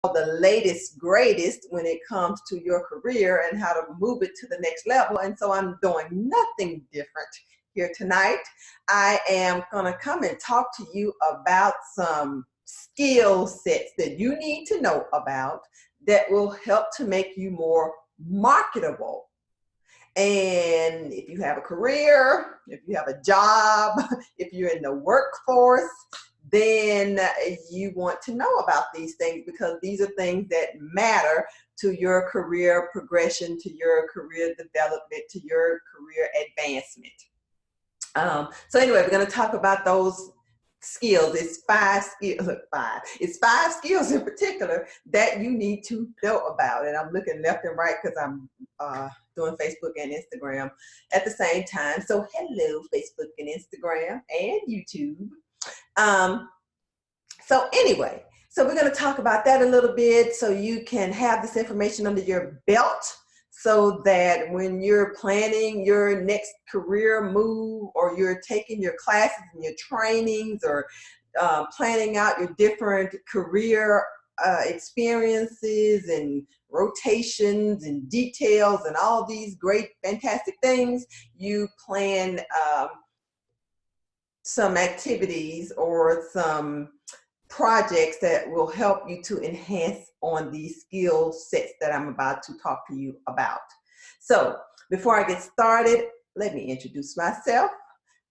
the latest, greatest when it comes to your career and how to move it to the next level. And so I'm doing nothing different here tonight. I am going to come and talk to you about some skill sets that you need to know about that will help to make you more marketable. And if you have a career, if you have a job, if you're in the workforce, then you want to know about these things, because these are things that matter to your career progression, to your career development, to your career advancement. So anyway, we're going to talk about those skills. It's five skills in particular that you need to know about. And I'm looking left and right because I'm doing Facebook and Instagram at the same time. So hello, Facebook and Instagram and YouTube. So anyway, so we're going to talk about that a little bit so you can have this information under your belt, so that when you're planning your next career move, or you're taking your classes and your trainings, or planning out your different career experiences and rotations and details and all these great, fantastic things, you plan some activities or some projects that will help you to enhance on these skill sets that I'm about to talk to you about. So before I get started, let me introduce myself.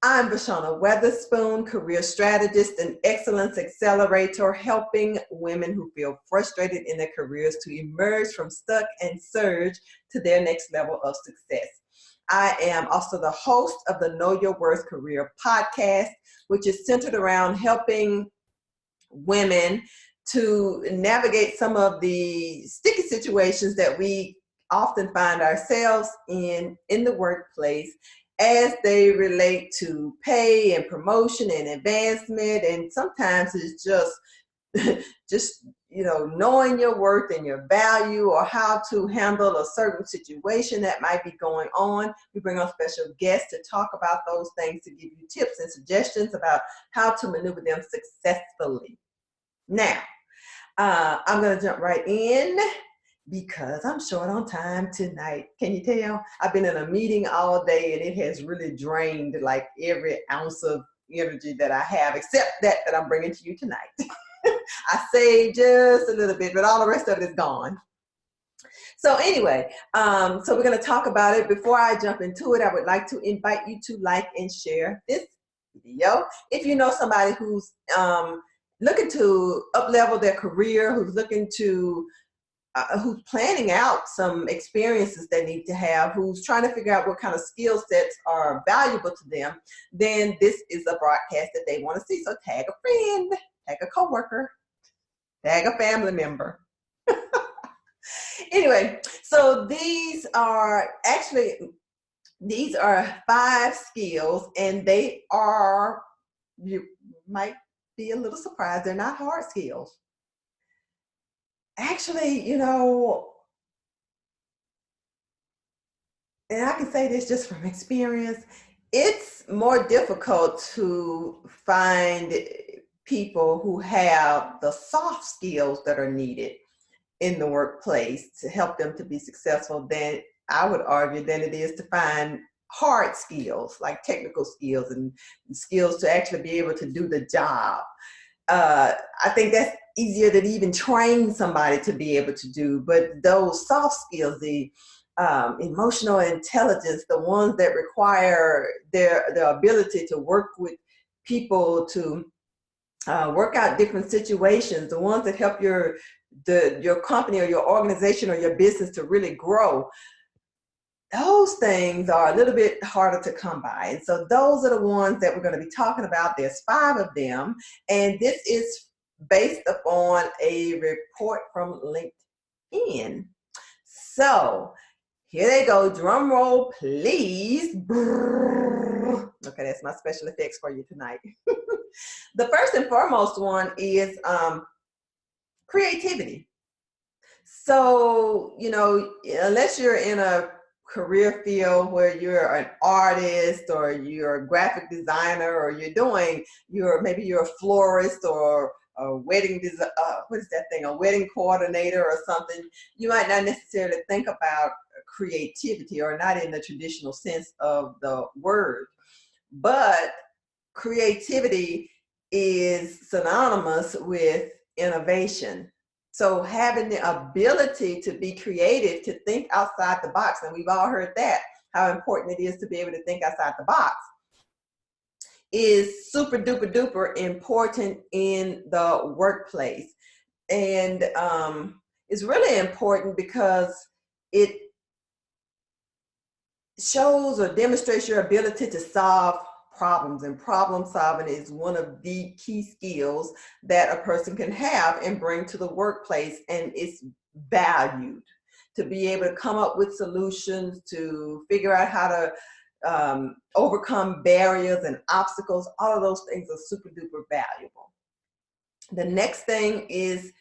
I'm Vashona Weatherspoon, career strategist and excellence accelerator, helping women who feel frustrated in their careers to emerge from stuck and surge to their next level of success. I am also the host of the Know Your Worth Career podcast, which is centered around helping women to navigate some of the sticky situations that we often find ourselves in the workplace, as they relate to pay and promotion and advancement. And sometimes it's just knowing your worth and your value, or how to handle a certain situation that might be going on. We bring on special guests to talk about those things, to give you tips and suggestions about how to maneuver them successfully. Now, I'm going to jump right in because I'm short on time tonight. Can you tell? I've been in a meeting all day and it has really drained like every ounce of energy that I have, except that I'm bringing to you tonight. I saved just a little bit, but all the rest of it is gone. So anyway, so we're going to talk about it. Before I jump into it, I would like to invite you to like and share this video. If you know somebody who's looking to up-level their career, who's looking to who's planning out some experiences they need to have, who's trying to figure out what kind of skill sets are valuable to them, then this is a broadcast that they want to see. So tag a friend, tag a coworker, tag a family member. Anyway, so these are 5 skills, and they are, you might be a little surprised, they're not hard skills. Actually, and I can say this just from experience, it's more difficult to find people who have the soft skills that are needed in the workplace to help them to be successful than, I would argue, than it is to find hard skills, like technical skills and skills to actually be able to do the job. I think that's easier to even train somebody to be able to do, but those soft skills, the emotional intelligence, the ones that require their ability to work with people, to work out different situations, the ones that help your company or your organization or your business to really grow, those things are a little bit harder to come by. And so those are the ones that we're going to be talking about. There's 5 of them, and this is based upon a report from LinkedIn. So here they go. Drum roll, please. Okay, that's my special effects for you tonight. The first and foremost one is creativity. So, unless you're in a career field where you're an artist, or you're a graphic designer, or maybe you're a florist or wedding what is that thing, a wedding coordinator or something, you might not necessarily think about creativity, or not in the traditional sense of the word. But creativity is synonymous with innovation. So having the ability to be creative, to think outside the box, and we've all heard that, how important it is to be able to think outside the box, is super duper duper important in the workplace. And it's really important because it shows or demonstrates your ability to solve problems, and problem solving is one of the key skills that a person can have and bring to the workplace, and it's valued. To be able to come up with solutions, to figure out how to overcome barriers and obstacles, all of those things are super duper valuable. The next thing is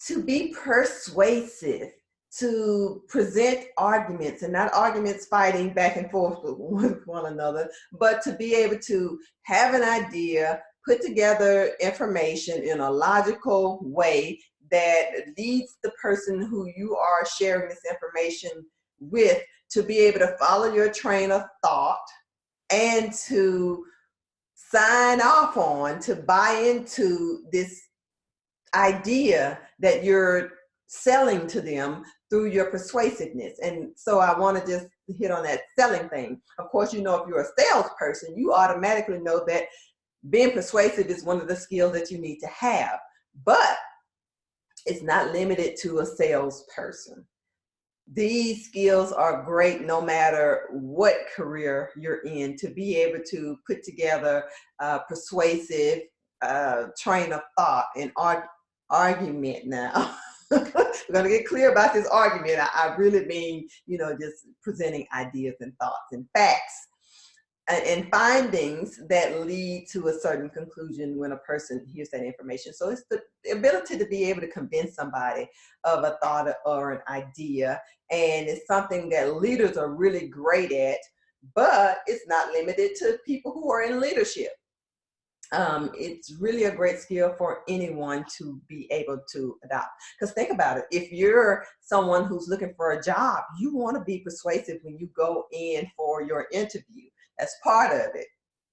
to be persuasive, to present arguments, and not arguments fighting back and forth with one another, but to be able to have an idea, put together information in a logical way that leads the person who you are sharing this information with to be able to follow your train of thought and to sign off on, to buy into this idea that you're selling to them through your persuasiveness. And so I want to just hit on that selling thing. Of course, you know, if you're a salesperson, you automatically know that being persuasive is one of the skills that you need to have, but it's not limited to a salesperson. These skills are great no matter what career you're in, to be able to put together a persuasive train of thought and argument. Now we're going to get clear about this argument. I really mean, you know, just presenting ideas and thoughts and facts and findings that lead to a certain conclusion when a person hears that information. So it's the ability to be able to convince somebody of a thought or an idea, and it's something that leaders are really great at, but it's not limited to people who are in leadership. It's really a great skill for anyone to be able to adopt. Because think about it, if you're someone who's looking for a job, you want to be persuasive when you go in for your interview. That's part of it.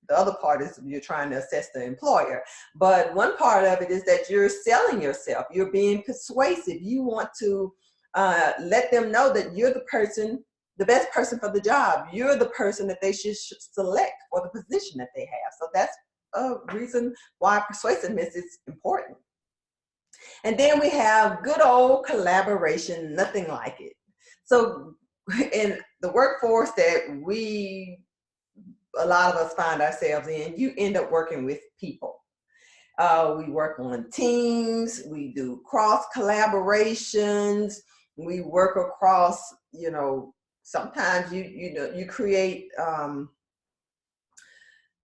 The other part is you're trying to assess the employer. But one part of it is that you're selling yourself. You're being persuasive. You want to let them know that you're the person, the best person for the job. You're the person that they should select for the position that they have. So that's a reason why persuasiveness is important. And then we have good old collaboration, nothing like it. So in the workforce that a lot of us find ourselves in, you end up working with people. We work on teams, we do cross collaborations, we work across, you know, sometimes you create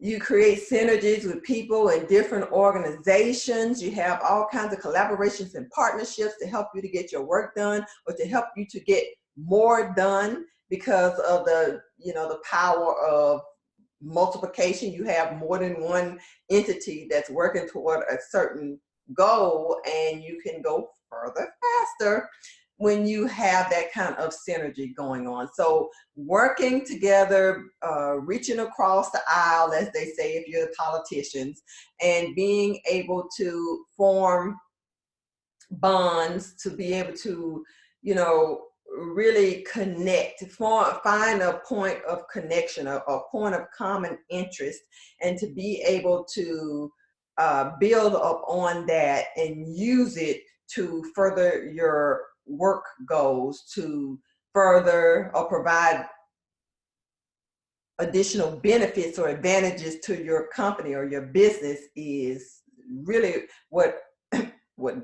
synergies with people in different organizations. You have all kinds of collaborations and partnerships to help you to get your work done, or to help you to get more done because of the, you know, the power of multiplication. You have more than one entity that's working toward a certain goal, and you can go further faster when you have that kind of synergy going on. So working together, reaching across the aisle, as they say, if you're politicians, and being able to form bonds, to be able to, you know, really connect, find a point of connection, a point of common interest, and to be able to build up on that and use it to further your work goals, to further or provide additional benefits or advantages to your company or your business, is really what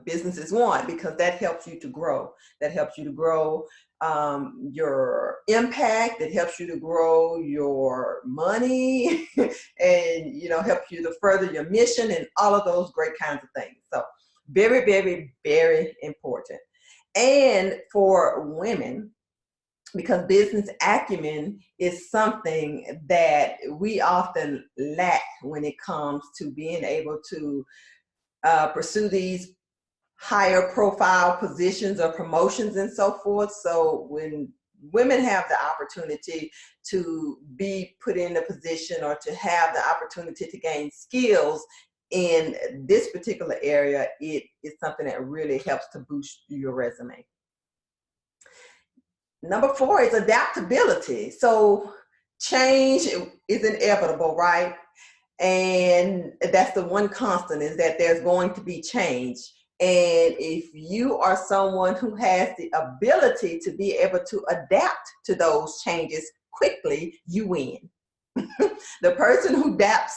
businesses want, because that helps you to grow. That helps you to grow your impact. It helps you to grow your money and, you know, help you to further your mission and all of those great kinds of things. So very, very, very important. And for women, because business acumen is something that we often lack when it comes to being able to pursue these higher profile positions or promotions and so forth. So when women have the opportunity to be put in a position or to have the opportunity to gain skills in this particular area, it is something that really helps to boost your resume. Number 4 is adaptability. So change is inevitable, right? And that's the one constant, is that there's going to be change. And if you are someone who has the ability to be able to adapt to those changes quickly, you win. The person who adapts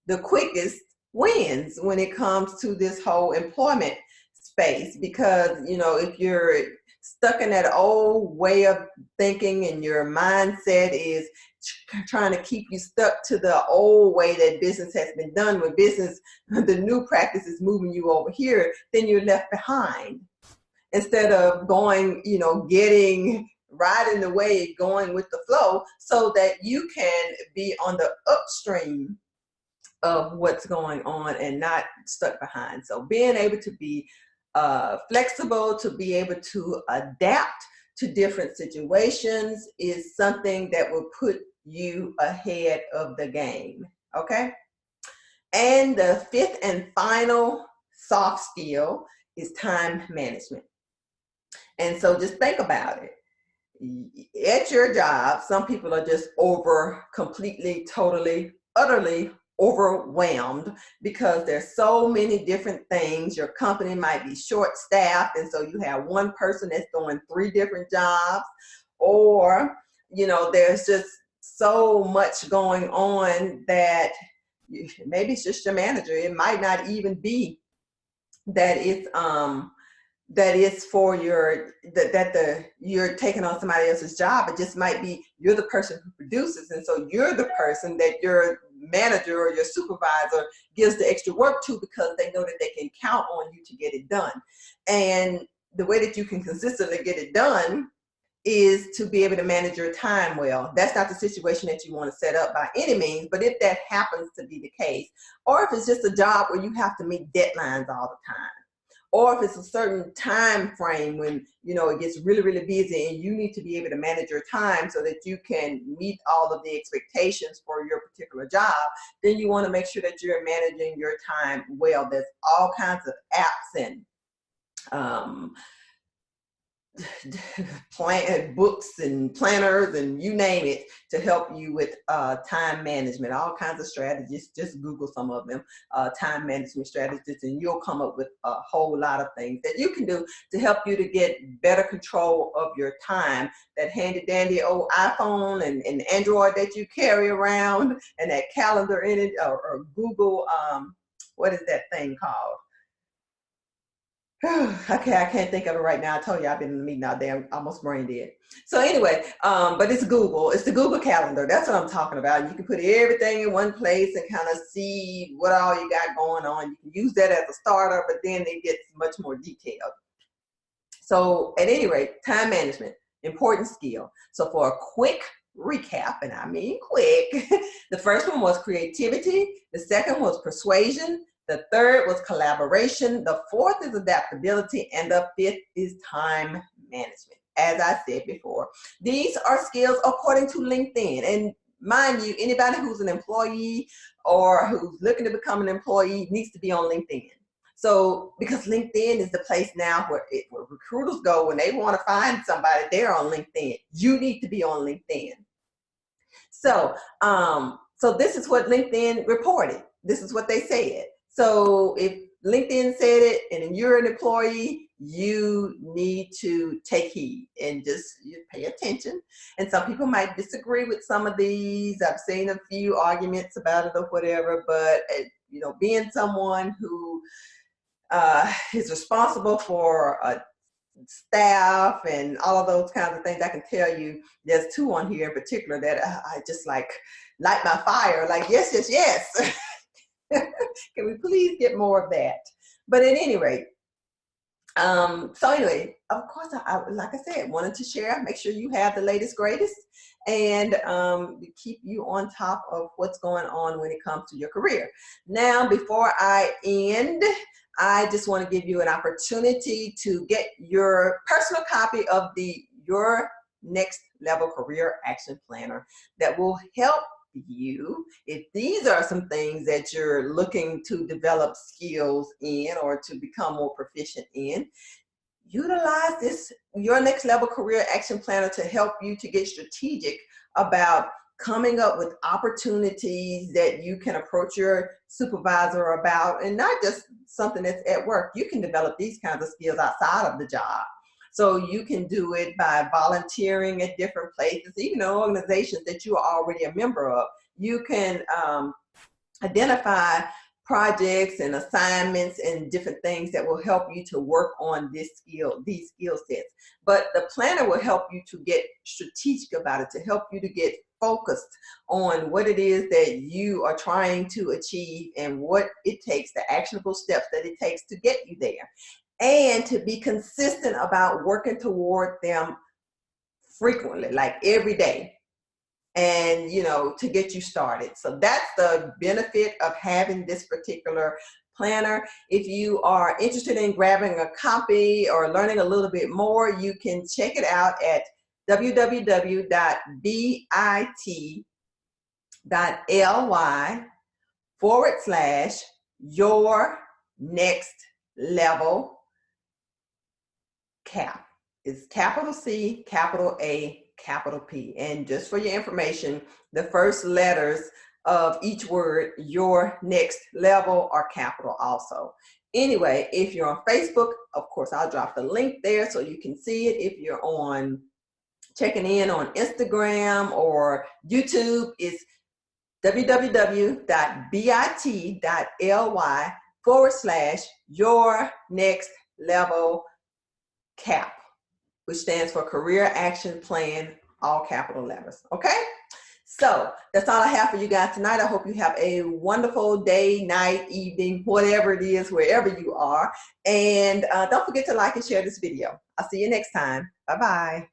the quickest wins when it comes to this whole employment space. Because, you know, if you're stuck in that old way of thinking and your mindset is trying to keep you stuck to the old way that business has been done, when business, the new practice is moving you over here, then you're left behind. Instead of going, you know, getting riding the wave, going with the flow, so that you can be on the upstream of what's going on and not stuck behind. So being able to be flexible, to be able to adapt to different situations is something that will put you ahead of the game, okay? And the 5th and final soft skill is time management. And so just think about it. At your job, some people are just completely, totally, utterly overwhelmed because there's so many different things. Your company might be short-staffed, and so you have one person that's doing 3 different jobs, or, you know, there's just so much going on that maybe it's just your manager. It might not even be that it's for you're taking on somebody else's job. It just might be you're the person who produces, and so you're the person that your manager or your supervisor gives the extra work to, because they know that they can count on you to get it done. And the way that you can consistently get it done is to be able to manage your time well. That's not the situation that you want to set up by any means, but if that happens to be the case, or if it's just a job where you have to meet deadlines all the time, or if it's a certain time frame when, you know, it gets really, really busy and you need to be able to manage your time so that you can meet all of the expectations for your particular job, then you want to make sure that you're managing your time well. There's all kinds of apps and books and planners and you name it to help you with time management, all kinds of strategies. Just Google some of them, time management strategies, and you'll come up with a whole lot of things that you can do to help you to get better control of your time. That handy dandy old iPhone and Android that you carry around, and that calendar in it, or Google, what is that thing called? Okay, I can't think of it right now. I told you I've been in the meeting all day. I'm almost brain dead. So anyway, but it's Google. It's the Google Calendar. That's what I'm talking about. You can put everything in one place and kind of see what all you got going on. You can use that as a starter, but then it gets much more detailed. So at any rate, time management, important skill. So for a quick recap, and I mean quick, the first one was creativity. The second was persuasion. The third was collaboration. The fourth is adaptability. And the 5th is time management. As I said before, these are skills according to LinkedIn. And mind you, anybody who's an employee or who's looking to become an employee needs to be on LinkedIn. So, because LinkedIn is the place now where recruiters go when they want to find somebody, they're on LinkedIn. You need to be on LinkedIn. So, so this is what LinkedIn reported. This is what they said. So if LinkedIn said it and you're an employee, you need to take heed and just pay attention. And some people might disagree with some of these. I've seen a few arguments about it or whatever, but you know, being someone who is responsible for staff and all of those kinds of things, I can tell you there's 2 on here in particular that I just like light my fire, like, yes, yes, yes. Can we please get more of that? But at any rate, So anyway, of course, like I said, wanted to share, make sure you have the latest, greatest, and keep you on top of what's going on when it comes to your career. Now, before I end, I just want to give you an opportunity to get your personal copy of Your Next Level Career Action Planner that will help you if these are some things that you're looking to develop skills in or to become more proficient in. Utilize this Your Next Level Career Action Planner to help you to get strategic about coming up with opportunities that you can approach your supervisor about, and not just something that's at work. You can develop these kinds of skills outside of the job. So you can do it by volunteering at different places, even in organizations that you are already a member of. You can identify projects and assignments and different things that will help you to work on these skill sets. But the planner will help you to get strategic about it, to help you to get focused on what it is that you are trying to achieve and what it takes, the actionable steps that it takes to get you there, and to be consistent about working toward them frequently, like every day, and to get you started. So that's the benefit of having this particular planner. If you are interested in grabbing a copy or learning a little bit more, you can check it out at www.bit.ly/Your Next Level Cap. It's capital C, capital A, capital P. And just for your information, the first letters of each word, Your Next Level, are capital also. Anyway, if you're on Facebook, of course, I'll drop the link there so you can see it. If you're checking in on Instagram or YouTube, it's www.bit.ly/Your Next Level CAP, which stands for Career Action Plan, all capital letters. Okay? So that's all I have for you guys tonight. I hope you have a wonderful day, night, evening, whatever it is, wherever you are. And don't forget to like and share this video. I'll see you next time. Bye-bye.